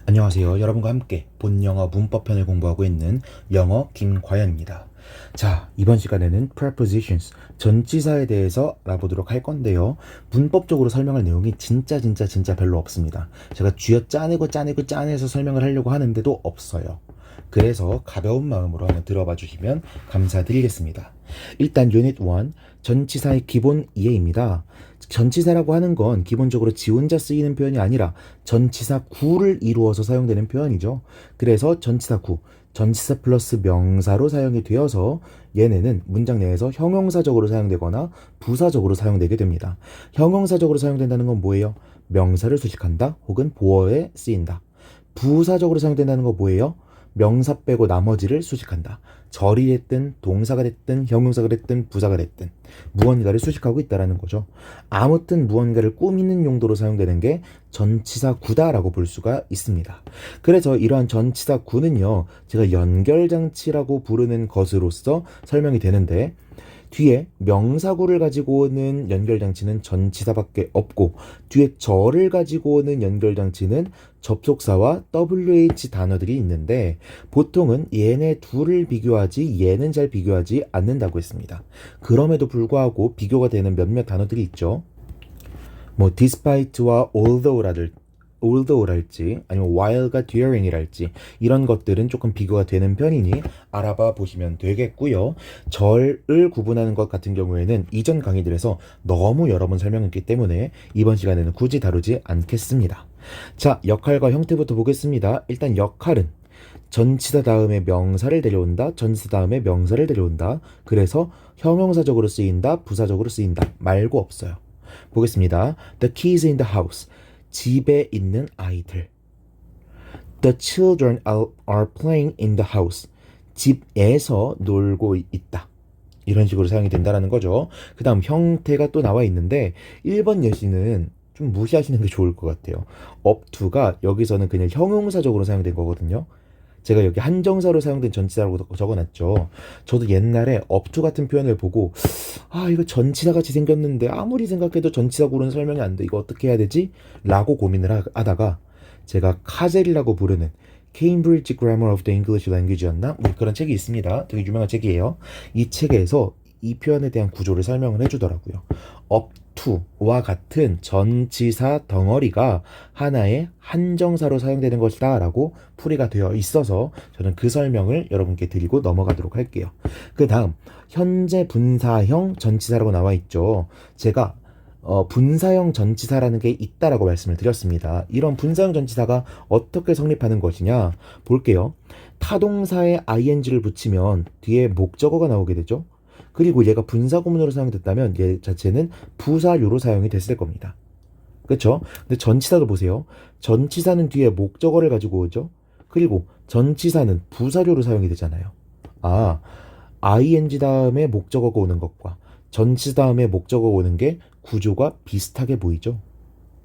안녕하세요. 여러분과 함께 본영어 문법편을 공부하고 있는 영어 김과연입니다. 자, 이번 시간에는 prepositions, 전치사에 대해서 알아보도록 할 건데요. 문법적으로 설명할 내용이 진짜 별로 없습니다. 제가 짜내서 설명을 하려고 하는데도 없어요. 그래서 가벼운 마음으로 한번 들어봐 주시면 감사드리겠습니다. 일단 유닛 1, 전치사의 기본 이해입니다. 전치사라고 하는 건 기본적으로 지 혼자 쓰이는 표현이 아니라 전치사 구를 이루어서 사용되는 표현이죠. 그래서 전치사 구, 전치사 플러스 명사로 사용이 되어서 얘네는 문장 내에서 형용사적으로 사용되거나 부사적으로 사용되게 됩니다. 형용사적으로 사용된다는 건 뭐예요? 명사를 수식한다 혹은 보어에 쓰인다. 부사적으로 사용된다는 건 뭐예요? 명사 빼고 나머지를 수식한다. 절이 됐든 동사가 됐든 형용사가 됐든 부사가 됐든 무언가를 수식하고 있다는 거죠. 아무튼 무언가를 꾸미는 용도로 사용되는 게 전치사 구다라고 볼 수가 있습니다. 그래서 이러한 전치사 구는요, 제가 연결장치라고 부르는 것으로서 설명이 되는데, 뒤에 명사구를 가지고 오는 연결장치는 전치사밖에 없고, 뒤에 절을 가지고 오는 연결장치는 접속사와 WH 단어들이 있는데, 보통은 얘네 둘을 비교하지 얘는 잘 비교하지 않는다고 했습니다. 그럼에도 불구하고 비교가 되는 몇몇 단어들이 있죠. 뭐 despite와 although랄지 아니면 while가 during이랄지 이런 것들은 조금 비교가 되는 편이니 알아봐 보시면 되겠고요. 절을 구분하는 것 같은 경우에는 이전 강의들에서 너무 여러 번 설명했기 때문에 이번 시간에는 굳이 다루지 않겠습니다. 자, 역할과 형태부터 보겠습니다. 일단 역할은 전치사 다음에 명사를 데려온다, 전치사 다음에 명사를 데려온다. 그래서 형용사적으로 쓰인다, 부사적으로 쓰인다 말고 없어요. 보겠습니다. The kids in the house. 집에 있는 아이들. The children are playing in the house. 집에서 놀고 있다. 이런 식으로 사용이 된다는 거죠. 그 다음 형태가 또 나와 있는데 1번 예시는 좀 무시하시는 게 좋을 것 같아요. up to가 여기서는 그냥 형용사적으로 사용된 거거든요. 제가 여기 한정사로 사용된 전치사라고 적어놨죠. 저도 옛날에 up to 같은 표현을 보고 이거 전치사 같이 생겼는데 아무리 생각해도 전치사구로는 설명이 안 돼. 이거 어떻게 해야 되지? 라고 고민을 하다가 제가 카젤이라고 부르는 Cambridge Grammar of the English Language였나? 뭐 그런 책이 있습니다. 되게 유명한 책이에요. 이 책에서 이 표현에 대한 구조를 설명을 해주더라고요. up to와 같은 전치사 덩어리가 하나의 한정사로 사용되는 것이다 라고 풀이가 되어 있어서 저는 그 설명을 여러분께 드리고 넘어가도록 할게요. 그 다음 현재 분사형 전치사라고 나와 있죠. 제가 분사형 전치사라는 게 있다라고 말씀을 드렸습니다. 이런 분사형 전치사가 어떻게 성립하는 것이냐 볼게요. 타동사에 ing를 붙이면 뒤에 목적어가 나오게 되죠. 그리고 얘가 분사구문으로 사용됐다면 얘 자체는 부사류로 사용이 됐을 겁니다. 그렇죠? 근데 전치사도 보세요. 전치사는 뒤에 목적어를 가지고 오죠. 그리고 전치사는 부사류로 사용이 되잖아요. ing 다음에 목적어가 오는 것과 전치사 다음에 목적어가 오는 게 구조가 비슷하게 보이죠.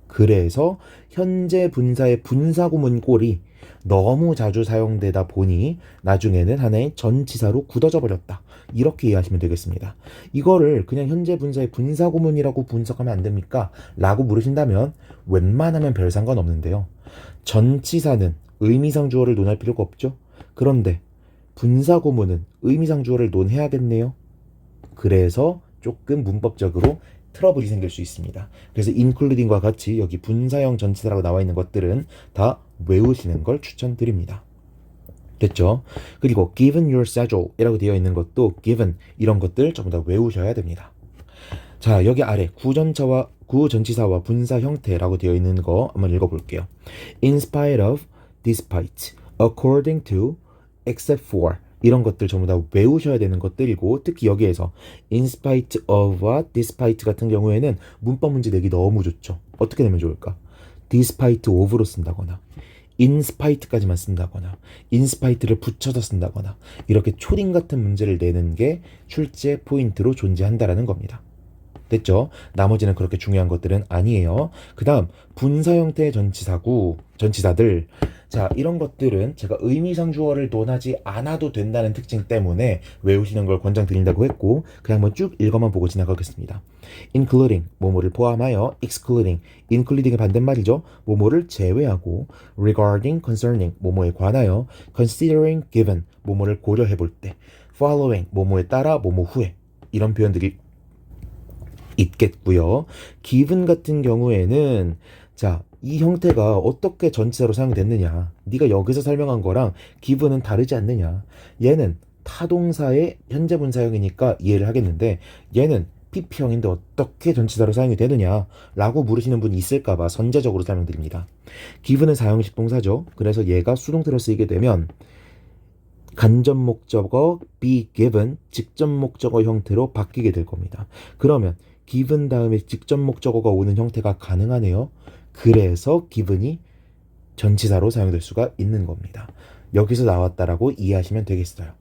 그래서 현재 분사의 분사구문 꼴이 너무 자주 사용되다 보니 나중에는 하나의 전치사로 굳어져 버렸다. 이렇게 이해하시면 되겠습니다. 이거를 그냥 현재 분사의 분사구문이라고 분석하면 안 됩니까? 라고 물으신다면 웬만하면 별 상관없는데요. 전치사는 의미상 주어를 논할 필요가 없죠. 그런데 분사구문은 의미상 주어를 논해야겠네요. 그래서 조금 문법적으로 트러블이 생길 수 있습니다. 그래서 including과 같이 여기 분사형 전치사라고 나와 있는 것들은 다 외우시는 걸 추천드립니다. 됐죠? 그리고 given your schedule 이라고 되어 있는 것도 given 이런 것들 전부 다 외우셔야 됩니다. 자, 여기 아래 구전치사와 분사 형태라고 되어 있는 거 한번 읽어볼게요. In spite of, despite, according to, except for 이런 것들 전부 다 외우셔야 되는 것들이고, 특히 여기에서 in spite of와 despite 같은 경우에는 문법 문제 내기 너무 좋죠. 어떻게 내면 좋을까? despite of로 쓴다거나 in spite까지만 쓴다거나 in spite를 붙여서 쓴다거나 이렇게 초딩 같은 문제를 내는 게 출제 포인트로 존재한다라는 겁니다. 됐죠? 나머지는 그렇게 중요한 것들은 아니에요. 그 다음 분사 형태의 전치사들. 자, 이런 것들은 제가 의미상주어를 논하지 않아도 된다는 특징 때문에 외우시는 걸 권장드린다고 했고 그냥 한번 쭉 읽어만 보고 지나가겠습니다. including, 뭐뭐를 포함하여, excluding, including의 반대말이죠. 뭐뭐를 제외하고, regarding, concerning, 뭐뭐에 관하여, considering, given, 뭐뭐를 고려해 볼 때, following, 뭐뭐에 따라, 뭐뭐 후에 이런 표현들이 있겠고요. given 같은 경우에는 자, 이 형태가 어떻게 전치사로 사용됐느냐. 네가 여기서 설명한 거랑 given은 다르지 않느냐. 얘는 타동사의 현재 분사형이니까 이해를 하겠는데 얘는 PP형인데 어떻게 전치사로 사용이 되느냐 라고 물으시는 분이 있을까봐 선제적으로 설명드립니다. given은 사형식 동사죠. 그래서 얘가 수동태로 쓰이게 되면 간접 목적어 be given 직접 목적어 형태로 바뀌게 될 겁니다. 그러면 given 다음에 직접 목적어가 오는 형태가 가능하네요. 그래서 given이 전치사로 사용될 수가 있는 겁니다. 여기서 나왔다라고 이해하시면 되겠어요.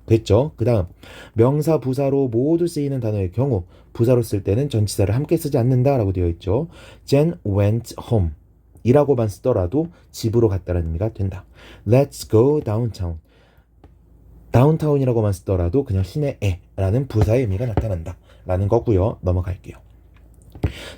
됐죠? 그 다음 명사, 부사로 모두 쓰이는 단어의 경우 부사로 쓸 때는 전치사를 함께 쓰지 않는다라고 되어 있죠. Jen went home 이라고만 쓰더라도 집으로 갔다는 의미가 된다. Let's go downtown 다운타운이라고만 쓰더라도 그냥 시내에라는 부사의 의미가 나타난다 라는 거고요. 넘어갈게요.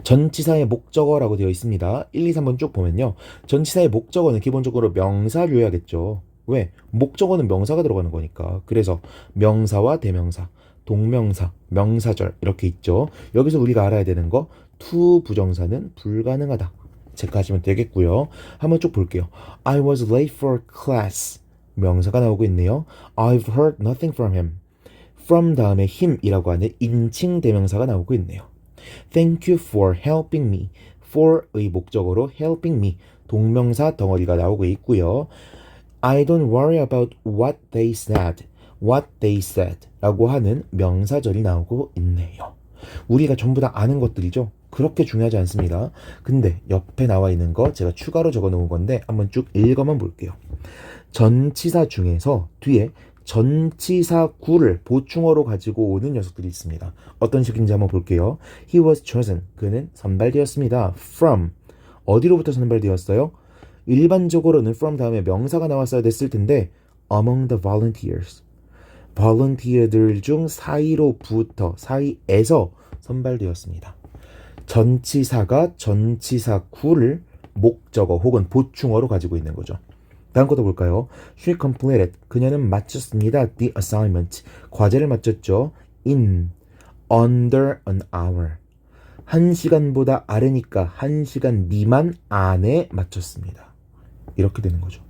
전치사의 목적어라고 되어 있습니다. 1, 2, 3번 쭉 보면요. 전치사의 목적어는 기본적으로 명사류야겠죠. 왜? 목적어는 명사가 들어가는 거니까. 그래서 명사와 대명사, 동명사, 명사절 이렇게 있죠. 여기서 우리가 알아야 되는 거 to 부정사는 불가능하다. 체크하시면 되겠고요. 한번 쭉 볼게요. I was late for class. 명사가 나오고 있네요. I've heard nothing from him. from 다음에 him이라고 하는 인칭 대명사가 나오고 있네요. Thank you for helping me. for의 목적어로 helping me 동명사 덩어리가 나오고 있고요. I don't worry about what they said. what they said 라고 하는 명사절이 나오고 있네요. 우리가 전부 다 아는 것들이죠. 그렇게 중요하지 않습니다. 근데 옆에 나와 있는 거 제가 추가로 적어 놓은 건데 한번 쭉 읽어만 볼게요. 전치사 중에서 뒤에 전치사 구를 보충어로 가지고 오는 녀석들이 있습니다. 어떤 식인지 한번 볼게요. He was chosen. 그는 선발되었습니다. From. 어디로부터 선발되었어요? 일반적으로는 from 다음에 명사가 나왔어야 됐을 텐데 among the volunteers. volunteer들 중 사이로부터, 사이에서 선발되었습니다. 전치사가 전치사 구를 목적어 혹은 보충어로 가지고 있는 거죠. 다음 것도 볼까요? She completed. 그녀는 마쳤습니다. The assignment. 과제를 마쳤죠. In under an hour. 1시간보다 아래니까 1시간 미만 안에 마쳤습니다. 이렇게 되는 거죠.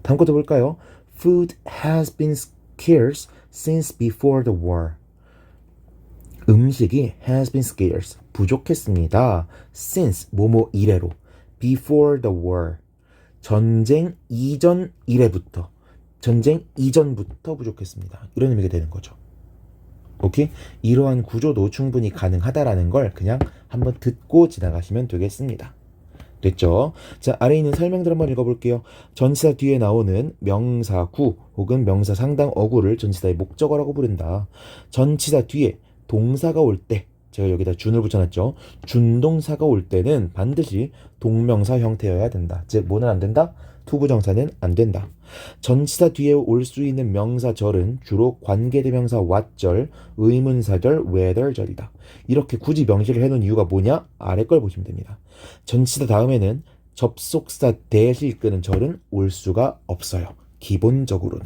다음 것도 볼까요? Food has been scarce since before the war. 음식이 has been scarce. 부족했습니다. since 뭐뭐 이래로. before the war. 전쟁 이전 이래부터, 전쟁 이전부터 부족했습니다. 이런 의미가 되는 거죠. 오케이? 이러한 구조도 충분히 가능하다라는 걸 그냥 한번 듣고 지나가시면 되겠습니다. 됐죠? 자, 아래 있는 설명들 한번 읽어볼게요. 전치사 뒤에 나오는 명사구 혹은 명사 상당 어구를 전치사의 목적어라고 부른다. 전치사 뒤에 동사가 올 때, 제가 여기다 준을 붙여놨죠. 준동사가 올 때는 반드시 동명사 형태여야 된다. 즉 뭐는 안 된다? 투부정사는 안 된다. 전치사 뒤에 올 수 있는 명사절은 주로 관계대명사 what절, 의문사절, whether절이다. 이렇게 굳이 명시를 해놓은 이유가 뭐냐? 아래 걸 보시면 됩니다. 전치사 다음에는 접속사 대시 이끄는 절은 올 수가 없어요. 기본적으로는.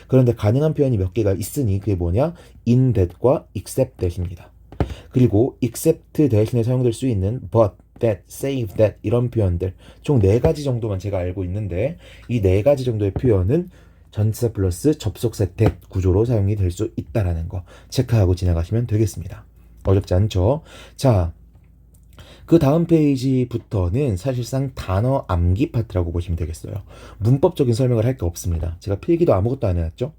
그런데 가능한 표현이 몇 개가 있으니 그게 뭐냐? in that과 except that입니다. 그리고 except 대신에 사용될 수 있는 but, that, save that 이런 표현들 총 4가지 정도만 제가 알고 있는데 이 4가지 정도의 표현은 전치사 플러스 접속사 that 구조로 사용이 될 수 있다라는 거 체크하고 지나가시면 되겠습니다. 어렵지 않죠? 자, 그 다음 페이지부터는 사실상 단어 암기 파트라고 보시면 되겠어요. 문법적인 설명을 할 게 없습니다. 제가 필기도 아무것도 안 해놨죠?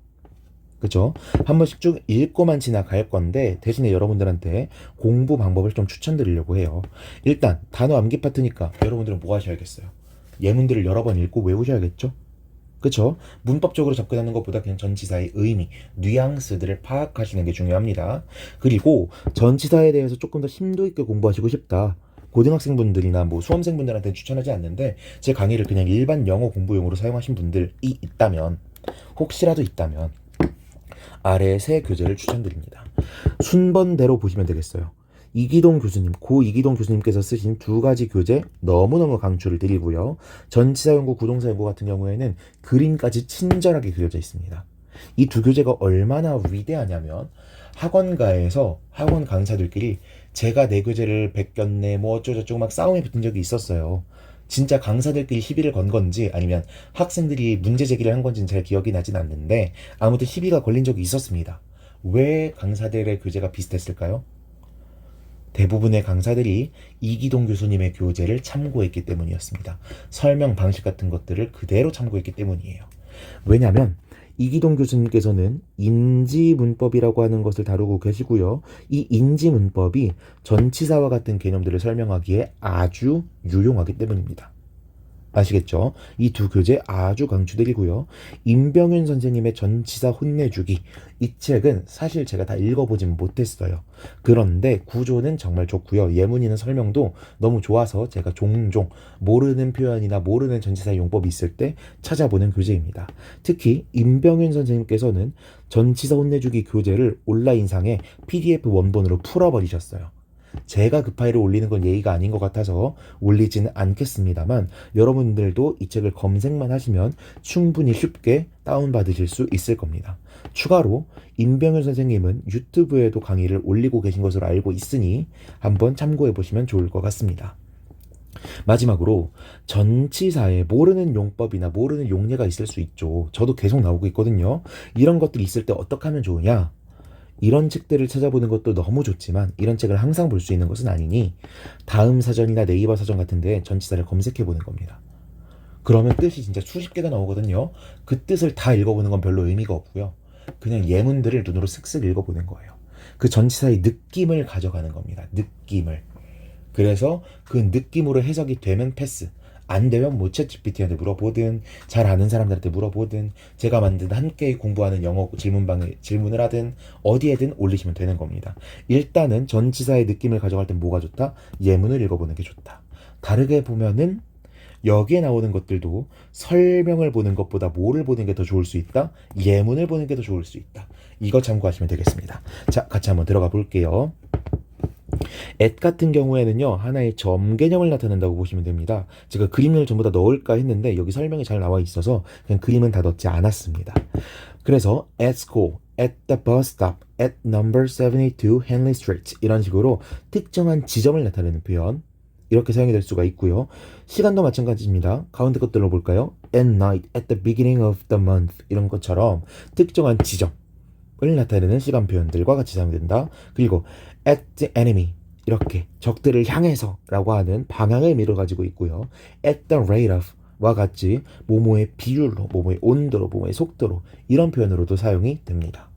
그쵸? 한 번씩 쭉 읽고만 지나갈 건데 대신에 여러분들한테 공부 방법을 좀 추천드리려고 해요. 일단 단어 암기 파트니까 여러분들은 뭐 하셔야겠어요? 예문들을 여러 번 읽고 외우셔야겠죠? 그쵸? 문법적으로 접근하는 것보다 그냥 전치사의 의미, 뉘앙스들을 파악하시는 게 중요합니다. 그리고 전치사에 대해서 조금 더 심도 있게 공부하시고 싶다. 고등학생분들이나 뭐 수험생분들한테 추천하지 않는데 제 강의를 그냥 일반 영어 공부용으로 사용하신 분들이 있다면 혹시라도 있다면 아래 세 교재를 추천드립니다. 순번대로 보시면 되겠어요. 이기동 교수님, 고 이기동 교수님께서 쓰신 두 가지 교재 너무너무 강추를 드리고요. 전치사연구, 구동사연구 같은 경우에는 그림까지 친절하게 그려져 있습니다. 이 두 교재가 얼마나 위대하냐면 학원가에서 학원 강사들끼리 제가 내 교재를 베꼈네 뭐 어쩌고저쩌고 막 싸움이 붙은 적이 있었어요. 진짜 강사들끼리 시비를 건 건지 아니면 학생들이 문제 제기를 한 건지는 잘 기억이 나진 않는데 아무튼 시비가 걸린 적이 있었습니다. 왜 강사들의 교재가 비슷했을까요? 대부분의 강사들이 이기동 교수님의 교재를 참고했기 때문이었습니다. 설명 방식 같은 것들을 그대로 참고했기 때문이에요. 왜냐하면 이기동 교수님께서는 인지문법이라고 하는 것을 다루고 계시고요. 이 인지문법이 전치사와 같은 개념들을 설명하기에 아주 유용하기 때문입니다. 아시겠죠? 이 두 교재 아주 강추드리고요. 임병윤 선생님의 전치사 혼내주기, 이 책은 사실 제가 다 읽어보진 못했어요. 그런데 구조는 정말 좋고요. 예문이나 설명도 너무 좋아서 제가 종종 모르는 표현이나 모르는 전치사 용법이 있을 때 찾아보는 교재입니다. 특히 임병윤 선생님께서는 전치사 혼내주기 교재를 온라인상에 PDF 원본으로 풀어버리셨어요. 제가 그 파일을 올리는 건 예의가 아닌 것 같아서 올리지는 않겠습니다만 여러분들도 이 책을 검색만 하시면 충분히 쉽게 다운받으실 수 있을 겁니다. 추가로 임병윤 선생님은 유튜브에도 강의를 올리고 계신 것으로 알고 있으니 한번 참고해 보시면 좋을 것 같습니다. 마지막으로 전치사에 모르는 용법이나 모르는 용례가 있을 수 있죠. 저도 계속 나오고 있거든요. 이런 것들이 있을 때 어떻게 하면 좋으냐? 이런 책들을 찾아보는 것도 너무 좋지만 이런 책을 항상 볼 수 있는 것은 아니니 다음 사전이나 네이버 사전 같은 데 전치사를 검색해 보는 겁니다. 그러면 뜻이 진짜 수십 개가 나오거든요. 그 뜻을 다 읽어보는 건 별로 의미가 없고요. 그냥 예문들을 눈으로 슥슥 읽어보는 거예요. 그 전치사의 느낌을 가져가는 겁니다. 느낌을. 그래서 그 느낌으로 해석이 되면 패스. 안 되면 뭐 챗GPT한테 물어보든 잘 아는 사람들한테 물어보든 제가 만든 함께 공부하는 영어 질문방에 질문을 하든 어디에든 올리시면 되는 겁니다. 일단은 전치사의 느낌을 가져갈 땐 뭐가 좋다? 예문을 읽어보는 게 좋다. 다르게 보면은 여기에 나오는 것들도 설명을 보는 것보다 뭐를 보는 게 더 좋을 수 있다? 예문을 보는 게 더 좋을 수 있다. 이거 참고하시면 되겠습니다. 자, 같이 한번 들어가 볼게요. at 같은 경우에는요 하나의 점 개념을 나타낸다고 보시면 됩니다. 제가 그림을 전부 다 넣을까 했는데 여기 설명이 잘 나와 있어서 그냥 그림은 다 넣지 않았습니다. 그래서 at school, at the bus stop, at number 72 Henley Street 이런 식으로 특정한 지점을 나타내는 표현 이렇게 사용이 될 수가 있고요. 시간도 마찬가지입니다. 가운데 것 들어볼까요? at night, at the beginning of the month 이런 것처럼 특정한 지점을 나타내는 시간 표현들과 같이 사용된다. 그리고 at the enemy 이렇게 적들을 향해서 라고 하는 방향의 의미를 가지고 있고요. at the rate of 와 같이 뭐뭐의 비율로, 뭐뭐의 온도로, 뭐뭐의 속도로 이런 표현으로도 사용이 됩니다.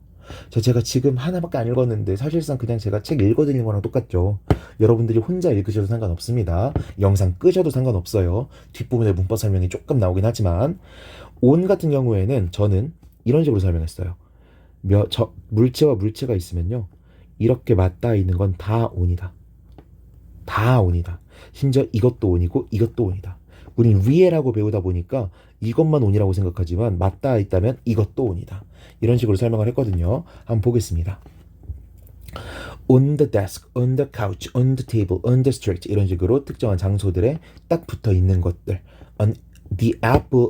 제가 지금 하나밖에 안 읽었는데 사실상 그냥 제가 책 읽어드리는 거랑 똑같죠. 여러분들이 혼자 읽으셔도 상관없습니다. 영상 끄셔도 상관없어요. 뒷부분에 문법 설명이 조금 나오긴 하지만 on 같은 경우에는 저는 이런 식으로 설명했어요. 물체와 물체가 있으면요. 이렇게 맞닿아 있는 건 다 on이다. 다 on이다. 심지어 이것도 on이고 이것도 on이다. 우린 위에라고 배우다 보니까 이것만 on이라고 생각하지만 맞닿아 있다면 이것도 on이다. 이런 식으로 설명을 했거든요. 한번 보겠습니다. on the desk, on the couch, on the table, on the street 이런 식으로 특정한 장소들에 딱 붙어 있는 것들. on the apple,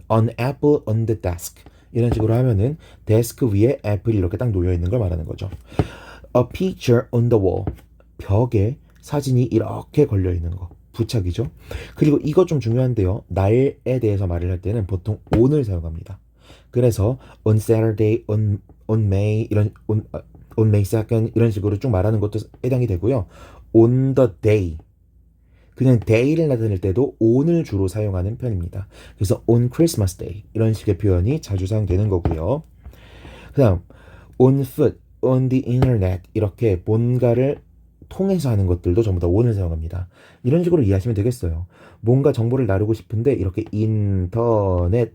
on apple on the desk 이런 식으로 하면은 데스크 위에 애플이 이렇게 딱 놓여 있는 걸 말하는 거죠. A picture on the wall. 벽에 사진이 이렇게 걸려 있는 거. 부착이죠. 그리고 이거 좀 중요한데요. 날에 대해서 말을 할 때는 보통 on을 사용합니다. 그래서 on Saturday, on May 이런 on May 2nd 이런 식으로 쭉 말하는 것도 해당이 되고요. on the day. 그냥 day를 나타낼 때도 on을 주로 사용하는 편입니다. 그래서 on Christmas Day 이런 식의 표현이 자주 사용되는 거고요. 그다음 on foot, on the internet 이렇게 뭔가를 통해서 하는 것들도 전부 다 on을 사용합니다. 이런 식으로 이해하시면 되겠어요. 뭔가 정보를 나누고 싶은데 이렇게 인터넷이라고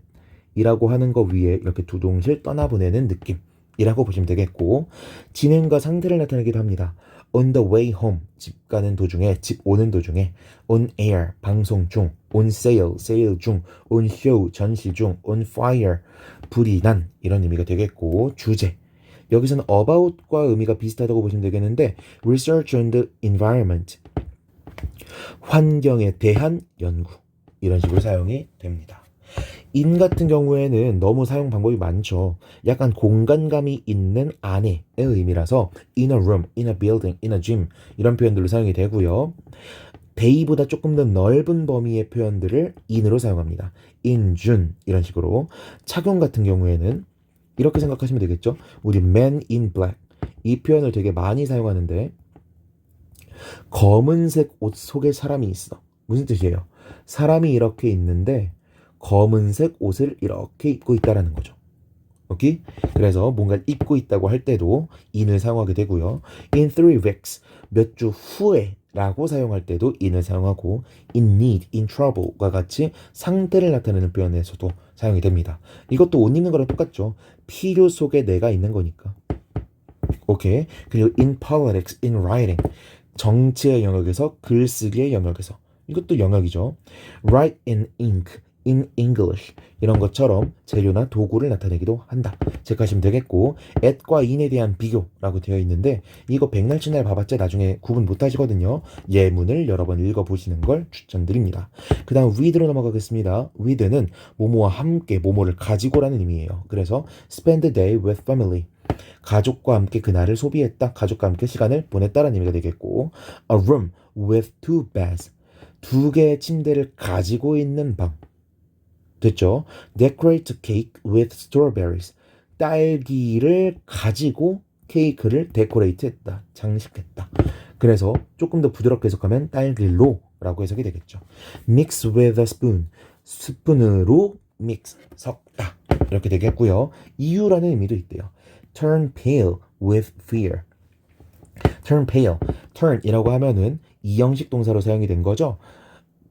하는 거 위에 이렇게 두동실 떠나보내는 느낌이라고 보시면 되겠고 진행과 상태를 나타내기도 합니다. on the way home, 집 가는 도중에, 집 오는 도중에, on air, 방송 중, on sale, 세일 중, on show, 전시 중, on fire, 불이 난 이런 의미가 되겠고 주제 여기서는 about과 의미가 비슷하다고 보시면 되겠는데 research on the environment, 환경에 대한 연구 이런 식으로 사용이 됩니다. in 같은 경우에는 너무 사용 방법이 많죠. 약간 공간감이 있는 안에의 의미라서 in a room, in a building, in a gym 이런 표현들로 사용이 되고요. day보다 조금 더 넓은 범위의 표현들을 in으로 사용합니다. in June 이런 식으로 착용 같은 경우에는 이렇게 생각하시면 되겠죠. 우리 man in black 이 표현을 되게 많이 사용하는데 검은색 옷 속에 사람이 있어. 무슨 뜻이에요? 사람이 이렇게 있는데 검은색 옷을 이렇게 입고 있다라는 거죠. 오케이? 그래서 뭔가 입고 있다고 할 때도 in을 사용하게 되고요. in 3 weeks 몇 주 후에 라고 사용할 때도 in을 사용하고 in need, in trouble과 같이 상태를 나타내는 표현에서도 사용이 됩니다. 이것도 옷 입는 거랑 똑같죠. 필요 속에 내가 있는 거니까. 오케이. 그리고 in politics, in writing 정치의 영역에서 글쓰기의 영역에서 이것도 영역이죠. write in ink, in English 이런 것처럼 재료나 도구를 나타내기도 한다. 체크하시면 되겠고 at과 in에 대한 비교라고 되어 있는데 이거 백날치날 봐봤자 나중에 구분 못하시거든요. 예문을 여러 번 읽어보시는 걸 추천드립니다. 그 다음 with로 넘어가겠습니다. with는 뭐뭐와 함께 뭐뭐를 가지고라는 의미예요. 그래서 spend the day with family 가족과 함께 그날을 소비했다. 가족과 함께 시간을 보냈다라는 의미가 되겠고 a room with two beds 두 개의 침대를 가지고 있는 방 됐죠? Decorate cake with strawberries. 딸기를 가지고 케이크를 데코레이트 했다. 장식했다. 그래서 조금 더 부드럽게 해석하면 딸기로 라고 해석이 되겠죠. Mix with a spoon. 스푼으로 mix, 섞다. 이렇게 되겠고요. 이유라는 의미도 있대요. Turn pale with fear. Turn pale. turn이라고 하면은 이형식 동사로 사용이 된 거죠.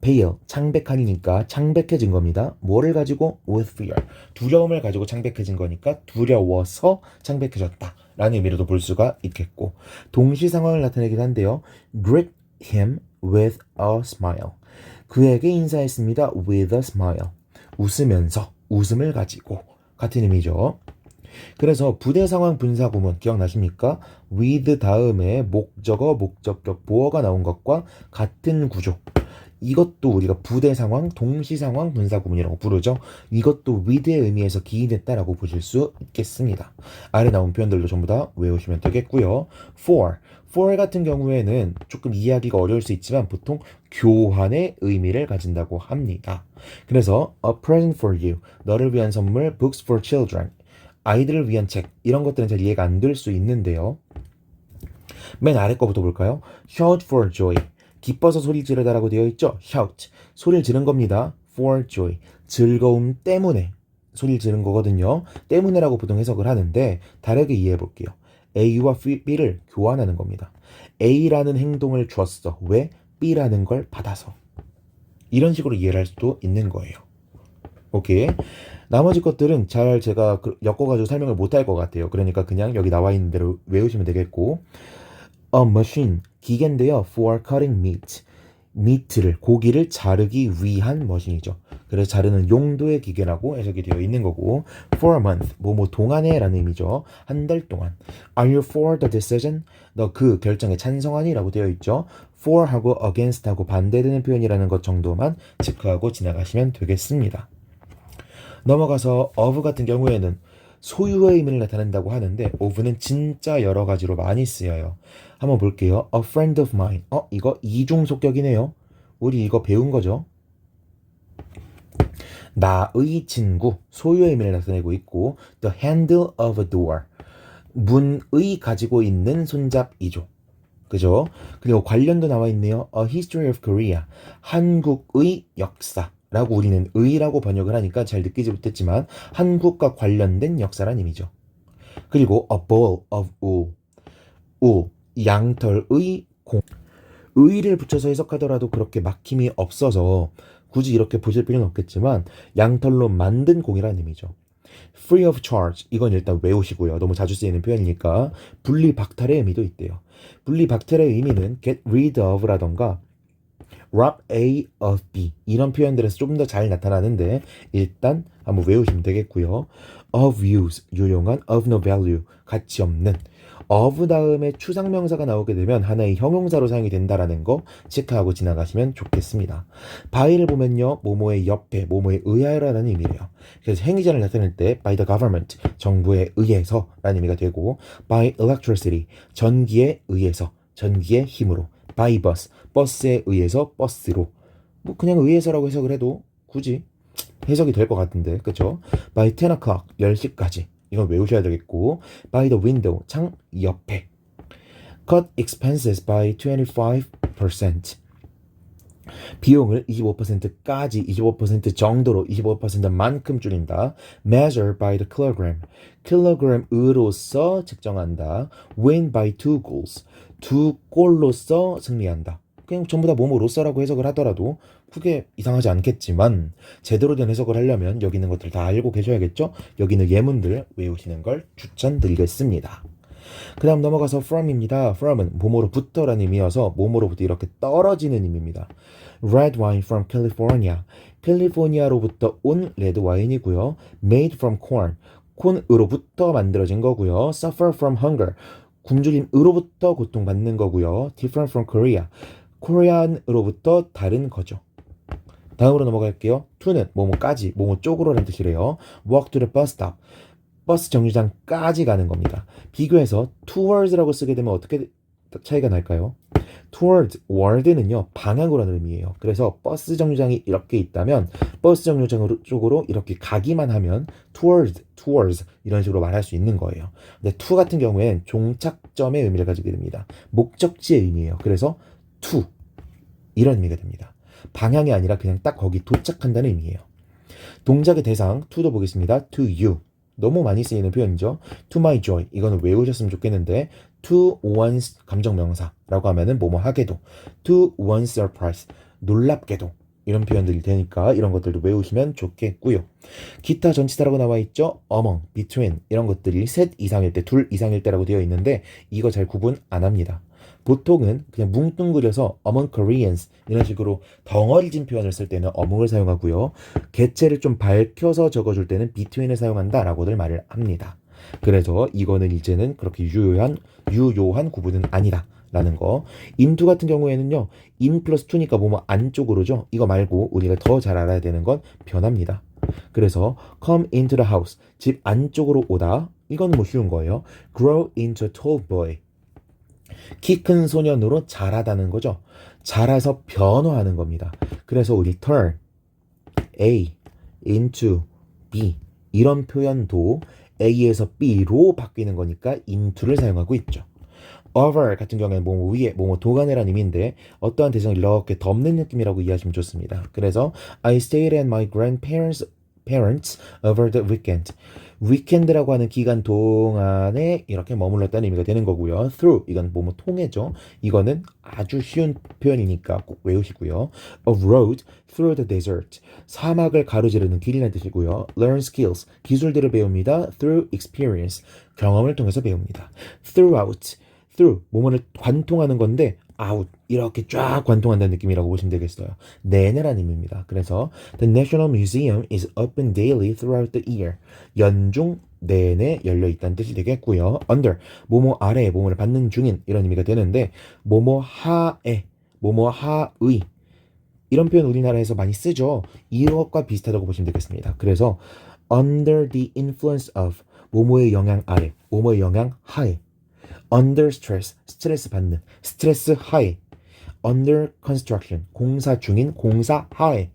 pale, 창백하니까 창백해진 겁니다. 뭐를 가지고? with fear. 두려움을 가지고 창백해진 거니까 두려워서 창백해졌다. 라는 의미로도 볼 수가 있겠고 동시 상황을 나타내긴 한데요. greet him with a smile. 그에게 인사했습니다. with a smile. 웃으면서, 웃음을 가지고 같은 의미죠. 그래서 부대 상황 분사 구문 기억나십니까? with 다음에 목적어, 목적격, 보어가 나온 것과 같은 구조. 이것도 우리가 부대 상황, 동시 상황 분사 구문이라고 부르죠. 이것도 with의 의미에서 기인했다라고 보실 수 있겠습니다. 아래 나온 표현들도 전부 다 외우시면 되겠고요. for 같은 경우에는 조금 이해하기가 어려울 수 있지만 보통 교환의 의미를 가진다고 합니다. 그래서 a present for you, 너를 위한 선물, books for children, 아이들을 위한 책, 이런 것들은 잘 이해가 안 될 수 있는데요. 맨 아래 거부터 볼까요? shout for joy, 기뻐서 소리 지르다라고 되어 있죠. shout, 소리를 지른 겁니다. for joy, 즐거움 때문에 소리를 지른 거거든요. 때문에라고 보통 해석을 하는데 다르게 이해해 볼게요. A와 B를 교환하는 겁니다. A라는 행동을 줬어. 왜? B라는 걸 받아서. 이런 식으로 이해를 할 수도 있는 거예요. 오케이. 나머지 것들은 잘 제가 엮어가지고 설명을 못할 것 같아요. 그러니까 그냥 여기 나와 있는 대로 외우시면 되겠고 a machine, 기계인데요. for cutting meat, meat를, 고기를 자르기 위한 머신이죠. 그래서 자르는 용도의 기계라고 해석이 되어 있는 거고 for a month, 뭐뭐 동안에 라는 의미죠. 한 달 동안. Are you for the decision? 너 그 결정에 찬성하니? 라고 되어 있죠. for하고 against하고 반대되는 표현이라는 것 정도만 체크하고 지나가시면 되겠습니다. 넘어가서 of 같은 경우에는 소유의 의미를 나타낸다고 하는데 of는 진짜 여러 가지로 많이 쓰여요. 한번 볼게요. A friend of mine. 이거 이중속격이네요. 우리 이거 배운 거죠. 나의 친구, 소유의 의미를 나타내고 있고 the handle of a door. 문의 가지고 있는 손잡이죠. 그죠? 그리고 관련도 나와 있네요. A history of Korea. 한국의 역사. 라고 우리는 의라고 번역을 하니까 잘 느끼지 못했지만 한국과 관련된 역사란 의미죠. 그리고 a bowl of wool. wool, 양털의 공. 의를 붙여서 해석하더라도 그렇게 막힘이 없어서 굳이 이렇게 보실 필요는 없겠지만 양털로 만든 공이라는 의미죠. free of charge 이건 일단 외우시고요. 너무 자주 쓰이는 표현이니까 분리 박탈의 의미도 있대요. 분리 박탈의 의미는 get rid of라던가 rob A of B 이런 표현들에서 좀 더 잘 나타나는데 일단 한번 외우시면 되겠고요. of use 유용한 of no value 가치 없는 of 다음에 추상명사가 나오게 되면 하나의 형용사로 사용이 된다라는 거 체크하고 지나가시면 좋겠습니다. by를 보면요. 뭐뭐의 옆에 뭐뭐에 의하여라는 의미래요. 그래서 행위자를 나타낼 때 by the government 정부에 의해서 라는 의미가 되고 by electricity 전기에 의해서 전기의 힘으로 by bus 버스에 의해서 버스로 뭐 그냥 의해서라고 해석을 해도 굳이 해석이 될 것 같은데 그쵸? by 10 o'clock 10시까지 이건 외우셔야 되겠고 by the window 창 옆에 cut expenses by 25% 비용을 25%까지 25% 정도로 25%만큼 줄인다. measure by the kilogram 킬로그램으로서 측정한다. win by 2 goals 2골로서 승리한다. 그냥 전부 다 뭐뭐로서라고 해석을 하더라도 그게 이상하지 않겠지만 제대로 된 해석을 하려면 여기 있는 것들 다 알고 계셔야겠죠? 여기 있는 예문들 외우시는 걸 추천드리겠습니다. 그 다음 넘어가서 from입니다. from은 뭐뭐로부터라는 의미여서 뭐뭐로부터 이렇게 떨어지는 의미입니다. red wine from California 캘리포니아로부터 온 레드 와인이고요. made from corn 콘으로부터 만들어진 거고요. suffer from hunger 굶주림으로부터 고통받는 거고요. different from Korea 코리안으로부터 다른 거죠. 다음으로 넘어갈게요. to는 뭐뭐까지 뭐뭐 쪽으로라는 뜻이래요. walk to the bus stop 버스 정류장까지 가는 겁니다. 비교해서 towards라고 쓰게 되면 어떻게 차이가 날까요? toward, ward는요 방향으로라는 의미예요. 그래서 버스 정류장이 이렇게 있다면 버스 정류장 쪽으로 이렇게 가기만 하면 towards 이런 식으로 말할 수 있는 거예요. 근데 to 같은 경우엔 종착점의 의미를 가지게 됩니다. 목적지의 의미예요. 그래서 to 이런 의미가 됩니다. 방향이 아니라 그냥 딱 거기 도착한다는 의미예요. 동작의 대상 to도 보겠습니다. to you 너무 많이 쓰이는 표현이죠. to my joy 이거는 외우셨으면 좋겠는데 to one's 감정명사라고 하면은 뭐뭐 하게도 to one's surprise 놀랍게도 이런 표현들이 되니까 이런 것들도 외우시면 좋겠고요. 기타 전치사라고 나와 있죠. among, between 이런 것들이 셋 이상일 때, 둘 이상일 때라고 되어 있는데 이거 잘 구분 안 합니다. 보통은 그냥 뭉뚱그려서 among Koreans 이런 식으로 덩어리진 표현을 쓸 때는 among을 사용하고요. 개체를 좀 밝혀서 적어줄 때는 between을 사용한다라고들 말을 합니다. 그래서 이거는 이제는 그렇게 유효한 구분은 아니다 라는 거. into 같은 경우에는요 in 플러스 2니까 뭐뭐 안쪽으로죠. 이거 말고 우리가 더 잘 알아야 되는 건 변합니다. 그래서 come into the house 집 안쪽으로 오다 이건 뭐 쉬운 거예요. grow into a tall boy 키 큰 소년으로 자라다는 거죠. 자라서 변화하는 겁니다. 그래서 우리 turn A into B 이런 표현도 A에서 B로 바뀌는 거니까 into를 사용하고 있죠. over 같은 경우에는 뭐뭐 위에 뭐뭐 도가내라는 의미인데 어떠한 대상을 이렇게 덮는 느낌이라고 이해하시면 좋습니다. 그래서 I stayed at my grandparents over the weekend. 위켄드라고 하는 기간 동안에 이렇게 머물렀다는 의미가 되는 거고요. through 이건 뭐뭐 통해죠. 이거는 아주 쉬운 표현이니까 꼭 외우시고요. A road through the desert 사막을 가로지르는 길이라는 뜻이고요. learn skills 기술들을 배웁니다. through experience 경험을 통해서 배웁니다. throughout 뭐뭐를 관통하는 건데 out 이렇게 쫙 관통한다는 느낌이라고 보시면 되겠어요. 내내라는 의미입니다. 그래서 The National Museum is open daily throughout the year. 연중 내내 열려 있다는 뜻이 되겠고요. under 뭐뭐 아래 뭐뭐를 받는 중인 이런 의미가 되는데 뭐뭐 하에 뭐뭐 하의 이런 표현 우리나라에서 많이 쓰죠. 이것과 비슷하다고 보시면 되겠습니다. 그래서 under the influence of 뭐뭐의 영향 아래 뭐뭐의 영향 하에 under stress, 스트레스 받는, 스트레스 하에 under construction, 공사 중인, 공사 하에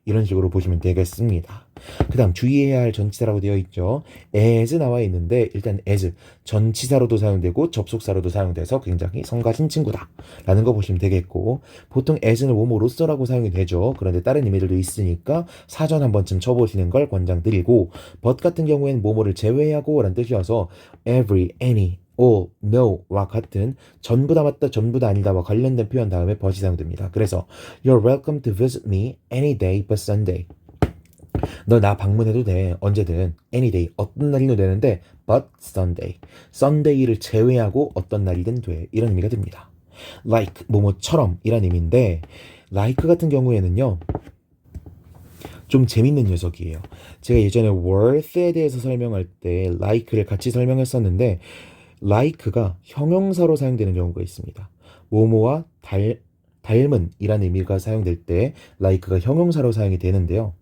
이런 식으로 보시면 되겠습니다. 그 다음 주의해야 할 전치사라고 되어 있죠. as 나와 있는데 일단 as 전치사로도 사용되고 접속사로도 사용돼서 굉장히 성가신 친구다 라는 거 보시면 되겠고 보통 as는 뭐뭐로서라고 사용이 되죠. 그런데 다른 의미들도 있으니까 사전 한 번쯤 쳐보시는 걸 권장드리고 but 같은 경우에는 뭐뭐를 제외하고 라는 뜻이어서 every, any all, no와 같은 전부 다 맞다, 전부 다 아니다와 관련된 표현 다음에 but이 사용됩니다. 그래서 You're welcome to visit me any day but Sunday. 너 나 방문해도 돼. 언제든. Any day. 어떤 날이든 되는데 but Sunday. Sunday를 제외하고 어떤 날이든 돼. 이런 의미가 됩니다. Like 뭐뭐처럼 이란 의미인데 like 같은 경우에는요. 좀 재밌는 녀석이에요. 제가 예전에 worth에 대해서 설명할 때 like를 같이 설명했었는데 like가 형용사로 사용되는 경우가 있습니다. 뭐뭐와 닮은 이란 의미가 사용될 때 like가 형용사로 사용이 되는데요.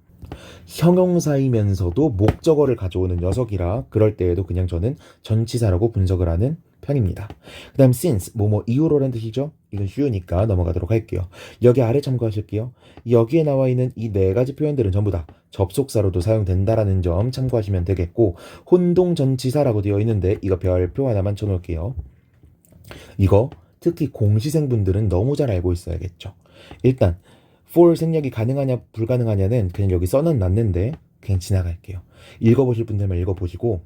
형용사이면서도 목적어를 가져오는 녀석이라 그럴 때에도 그냥 저는 전치사라고 분석을 하는 편입니다. 그 다음 since 뭐뭐 이후로라는 뜻이죠. 이건 쉬우니까 넘어가도록 할게요. 여기 아래 참고하실게요. 여기에 나와 있는 이 네 가지 표현들은 전부 다 접속사로도 사용된다라는 점 참고하시면 되겠고 혼동 전치사라고 되어 있는데 이거 별표 하나만 쳐놓을게요. 이거 특히 공시생분들은 너무 잘 알고 있어야겠죠. 일단 for 생략이 가능하냐 불가능하냐는 그냥 여기 써는 놨는데 그냥 지나갈게요. 읽어보실 분들만 읽어보시고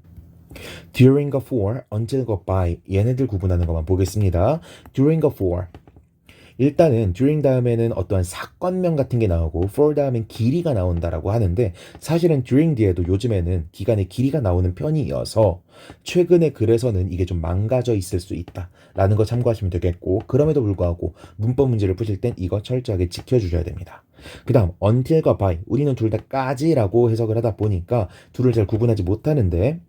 during a for, until a by 얘네들 구분하는 것만 보겠습니다. during a for 일단은 during 다음에는 어떠한 사건명 같은 게 나오고 for 다음엔 길이가 나온다라고 하는데 사실은 during 뒤에도 요즘에는 기간의 길이가 나오는 편이어서 최근에 그래서는 이게 좀 망가져 있을 수 있다라는 거 참고하시면 되겠고 그럼에도 불구하고 문법 문제를 푸실 땐 이거 철저하게 지켜주셔야 됩니다. 그 다음 until과 by 우리는 둘 다까지라고 해석을 하다 보니까 둘을 잘 구분하지 못하는데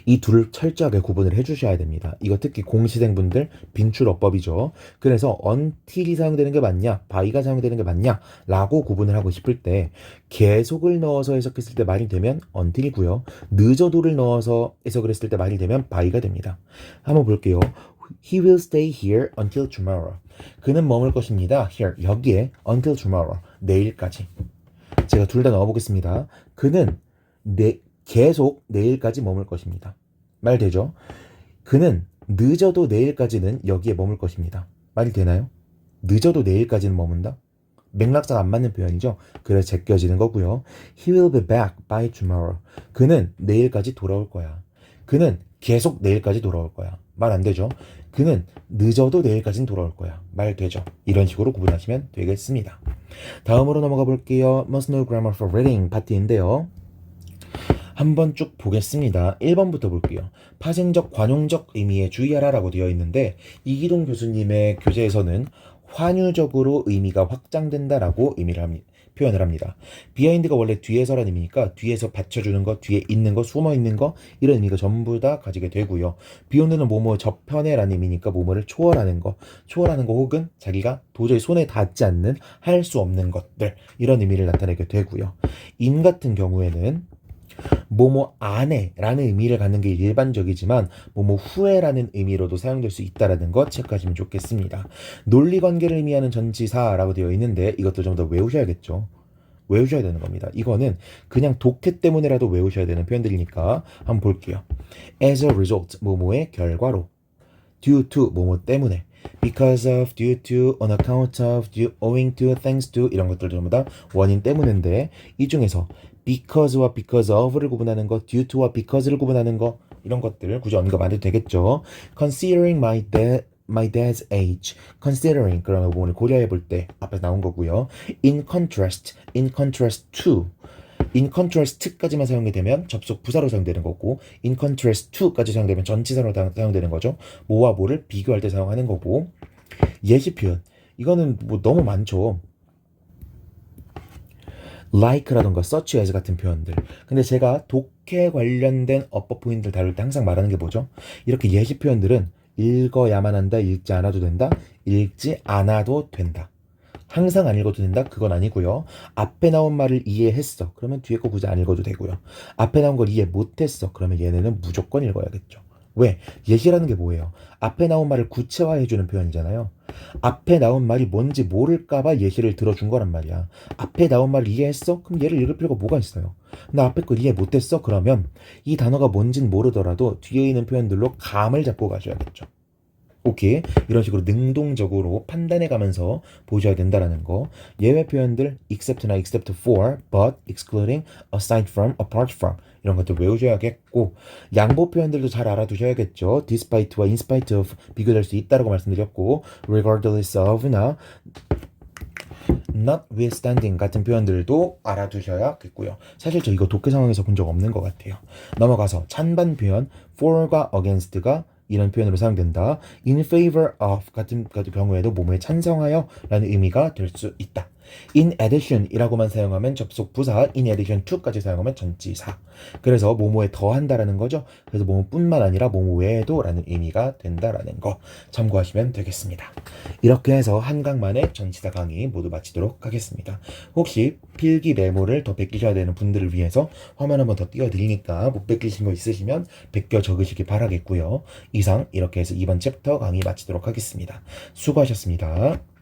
이 둘을 철저하게 구분을 해주셔야 됩니다. 이거 특히 공시생분들 빈출어법이죠. 그래서 until이 사용되는 게 맞냐, by가 사용되는 게 맞냐 라고 구분을 하고 싶을 때 계속을 넣어서 해석했을 때 말이 되면 until이고요. 늦어도를 넣어서 해석을 했을 때 말이 되면 by가 됩니다. 한번 볼게요. He will stay here until tomorrow. 그는 머물 것입니다. Here, 여기에 until tomorrow, 내일까지. 제가 둘 다 넣어보겠습니다. 그는 계속 내일까지 머물 것입니다. 말 되죠? 그는 늦어도 내일까지는 여기에 머물 것입니다. 말이 되나요? 늦어도 내일까지는 머문다? 맥락상 안 맞는 표현이죠. 그래서 제껴지는 거고요. He will be back by tomorrow. 그는 내일까지 돌아올 거야. 그는 계속 내일까지 돌아올 거야. 말 안 되죠? 그는 늦어도 내일까지는 돌아올 거야. 말 되죠? 이런 식으로 구분하시면 되겠습니다. 다음으로 넘어가 볼게요. Must know grammar for reading 파트인데요. 한번 쭉 보겠습니다. 1번부터 볼게요. 파생적, 관용적 의미에 주의하라라고 되어 있는데 이기동 교수님의 교재에서는 환유적으로 의미가 확장된다라고 표현을 합니다. 비하인드가 원래 뒤에서라는 의미니까 뒤에서 받쳐주는 거, 뒤에 있는 거, 숨어 있는 거 이런 의미가 전부 다 가지게 되고요. 비욘드는 뭐뭐 저편에라는 의미니까 뭐뭐를 초월하는 거 혹은 자기가 도저히 손에 닿지 않는 할 수 없는 것들 이런 의미를 나타내게 되고요. 인 같은 경우에는 뭐뭐 안에라는 의미를 갖는 게 일반적이지만 뭐뭐 후에라는 의미로도 사용될 수 있다라는 것 체크하시면 좋겠습니다. 논리관계를 의미하는 전치사라고 되어 있는데 이것도 좀 더 외우셔야겠죠. 외우셔야 되는 겁니다. 이거는 그냥 독해 때문에라도 외우셔야 되는 표현들이니까 한번 볼게요. As a result, 뭐뭐의 결과로. Due to, 뭐뭐 때문에. Because of, due to, on account of, due, owing to, thanks to 이런 것들 전부 다 원인 때문인데 이 중에서 because와 because of를 구분하는 거, due to와 because를 구분하는 거 이런 것들을 굳이 언급 안 해도 되겠죠. Considering my dad's age. Considering 그런 부분을 고려해 볼 때 앞에서 나온 거고요. In contrast to. in contrast까지만 사용이 되면 접속 부사로 사용되는 거고 in contrast to까지 사용되면 전치사로 사용되는 거죠. 뭐와 뭐를 비교할 때 사용하는 거고 예시 표현. 이거는 뭐 너무 많죠. like라던가 such as 같은 표현들. 근데 제가 독해 관련된 어법 포인트를 다룰 때 항상 말하는 게 뭐죠? 이렇게 예시 표현들은 읽어야만 한다, 읽지 않아도 된다, 읽지 않아도 된다. 항상 안 읽어도 된다? 그건 아니고요. 앞에 나온 말을 이해했어. 그러면 뒤에 거 굳이 안 읽어도 되고요. 앞에 나온 걸 이해 못했어. 그러면 얘네는 무조건 읽어야겠죠. 왜? 예시라는 게 뭐예요? 앞에 나온 말을 구체화해주는 표현이잖아요. 앞에 나온 말이 뭔지 모를까봐 예시를 들어준 거란 말이야. 앞에 나온 말을 이해했어? 그럼 얘를 읽을 필요가 뭐가 있어요? 나 앞에 거 이해 못했어? 그러면 이 단어가 뭔진 모르더라도 뒤에 있는 표현들로 감을 잡고 가셔야겠죠. 오케이. 이런 식으로 능동적으로 판단해 가면서 보셔야 된다라는 거. 예외 표현들 except나 except for, but, excluding, aside from, apart from 이런 것들 외우셔야겠고 양보 표현들도 잘 알아두셔야겠죠. despite와 in spite of 비교될 수 있다라고 말씀드렸고 regardless of나 notwithstanding 같은 표현들도 알아두셔야겠고요. 사실 저 이거 독해 상황에서 본 적 없는 것 같아요. 넘어가서 찬반 표현 for과 against가 이런 표현으로 사용된다. in favor of 같은 경우에도 뭐뭐에 찬성하여 라는 의미가 될 수 있다. in addition 이라고만 사용하면 접속 부사, in addition to까지 사용하면 전치사. 그래서 뭐뭐에 더한다라는 거죠. 그래서 뭐뭐뿐만 아니라 뭐뭐 외에도 라는 의미가 된다라는 거 참고하시면 되겠습니다. 이렇게 해서 한 강만의 전치사 강의 모두 마치도록 하겠습니다. 혹시 필기 메모를 더 베끼셔야 되는 분들을 위해서 화면 한번 더 띄워드리니까 못 베끼신 거 있으시면 베껴 적으시기 바라겠고요. 이상 이렇게 해서 이번 챕터 강의 마치도록 하겠습니다. 수고하셨습니다.